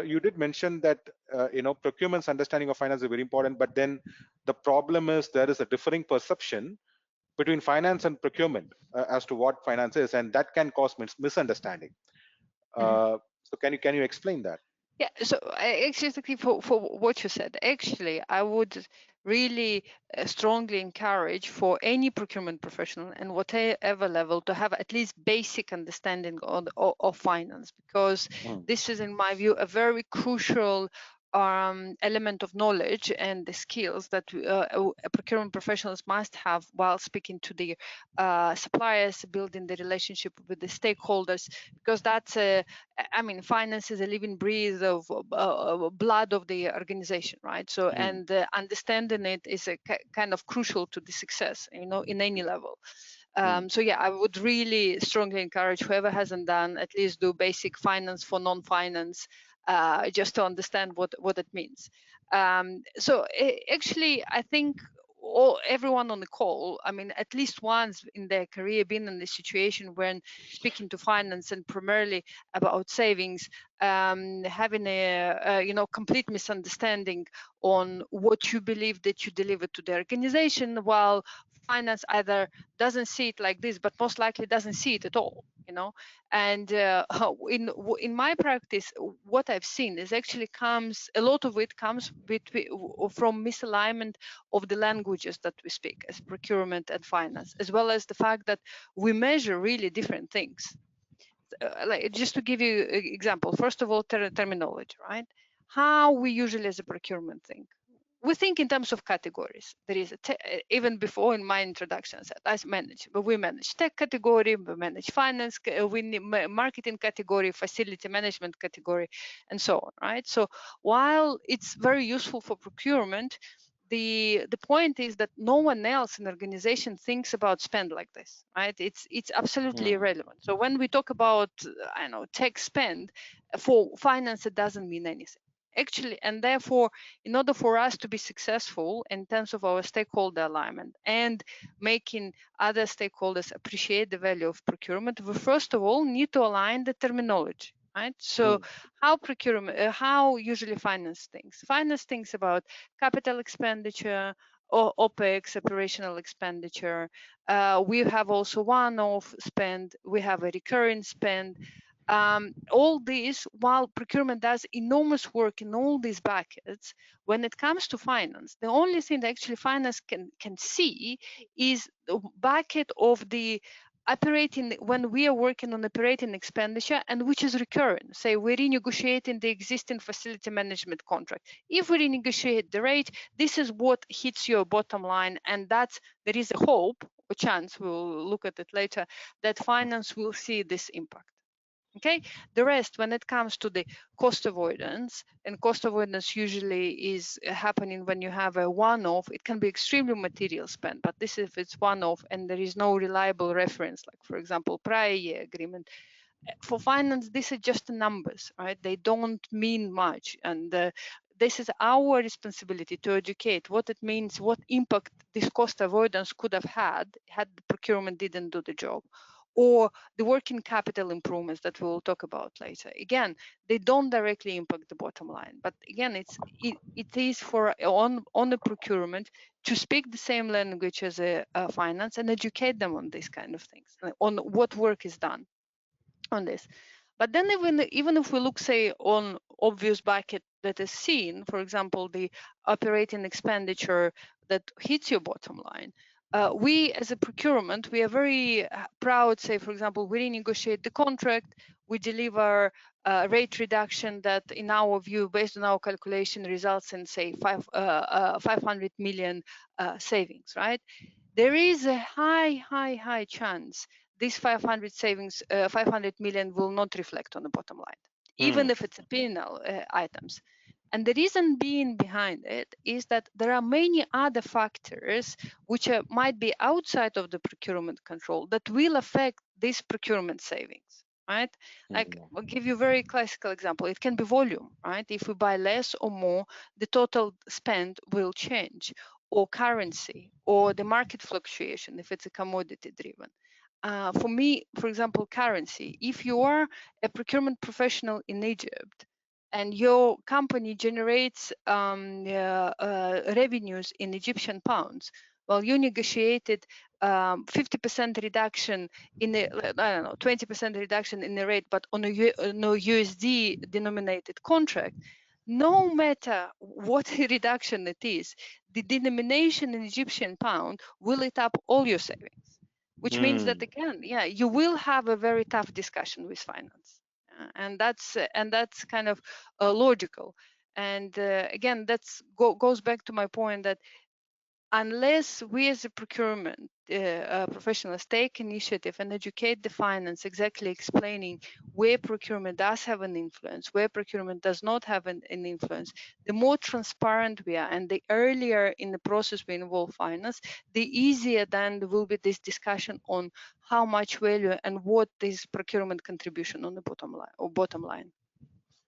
you did mention that procurement's understanding of finance is very important, but then the problem is there is a differing perception between finance and procurement as to what finance is, and that can cause misunderstanding. So can you explain that? Yeah, so exactly for what you said, actually, I would really strongly encourage for any procurement professional and whatever level to have at least basic understanding of finance, because this is, in my view, a very crucial element of knowledge and the skills that procurement professionals must have while speaking to the suppliers, building the relationship with the stakeholders, because that's I mean, finance is a living breath of blood of the organization, right? So, and understanding it is a kind of crucial to the success, in any level. So yeah, I would really strongly encourage whoever hasn't done, at least do basic finance for non-finance, just to understand what it means. So actually, I think everyone on the call, I mean, at least once in their career been in this situation when speaking to finance and primarily about savings, having a complete misunderstanding on what you believe that you deliver to the organization, while finance either doesn't see it like this, but most likely doesn't see it at all. And in my practice, what I've seen is actually a lot of it comes from misalignment of the languages that we speak as procurement and finance, as well as the fact that we measure really different things. Like, just to give you an example, first of all, terminology, right? How we usually as a procurement think. We think in terms of categories. There is even before in my introduction, I said we manage tech category, we manage finance, we need marketing category, facility management category, and so on, right? So while it's very useful for procurement, the point is that no one else in the organization thinks about spend like this, right? It's absolutely irrelevant. So when we talk about tech spend for finance, it doesn't mean anything. Actually, and therefore, in order for us to be successful in terms of our stakeholder alignment and making other stakeholders appreciate the value of procurement, we first of all need to align the terminology, right? So how usually finance thinks? Finance thinks about capital expenditure, or OPEX, operational expenditure. We have also one-off spend, we have a recurring spend. All this, while procurement does enormous work in all these buckets, when it comes to finance, the only thing that actually finance can see is the bucket of the operating, when we are working on operating expenditure, and which is recurring. Say we're renegotiating the existing facility management contract. If we renegotiate the rate, this is what hits your bottom line, and there is a hope or chance, we'll look at it later, that finance will see this impact. Okay, the rest, when it comes to the cost avoidance, and cost avoidance usually is happening when you have a one-off. It can be extremely material spend, but this if it's one-off and there is no reliable reference, like for example prior year agreement. For finance, this is just the numbers, right? They don't mean much, and this is our responsibility to educate what it means, what impact this cost avoidance could have had the procurement didn't do the job, or the working capital improvements that we will talk about later. Again, they don't directly impact the bottom line, but again, it is for on the procurement to speak the same language as a finance and educate them on these kind of things, on what work is done on this. But then even if we look, say, on obvious bucket that is seen, for example, the operating expenditure that hits your bottom line, we as a procurement, we are very proud, say, for example, we renegotiate the contract, we deliver a rate reduction that in our view, based on our calculation, results in, say, 500 million savings, right? There is a high chance this 500 million will not reflect on the bottom line, even if it's a P&L items. And the reason being behind it is that there are many other factors which might be outside of the procurement control that will affect this procurement savings, right? Like, I'll give you a very classical example. It can be volume, right? If we buy less or more, the total spend will change, or currency, or the market fluctuation if it's a commodity driven. For me, for example, currency. If you are a procurement professional in Egypt and your company generates revenues in Egyptian pounds, well, you negotiated 50% reduction in the, I don't know, 20% reduction in the rate, but on a USD denominated contract, no matter what reduction it is, the denomination in Egyptian pound will eat up all your savings, which means that again, yeah, you will have a very tough discussion with finance, and that's kind of logical. And again, that's goes back to my point that unless we as a procurement professionals take initiative and educate the finance, exactly explaining where procurement does have an influence, where procurement does not have an influence, the more transparent we are and the earlier in the process we involve finance, the easier then will be this discussion on how much value and what is procurement contribution on the bottom line.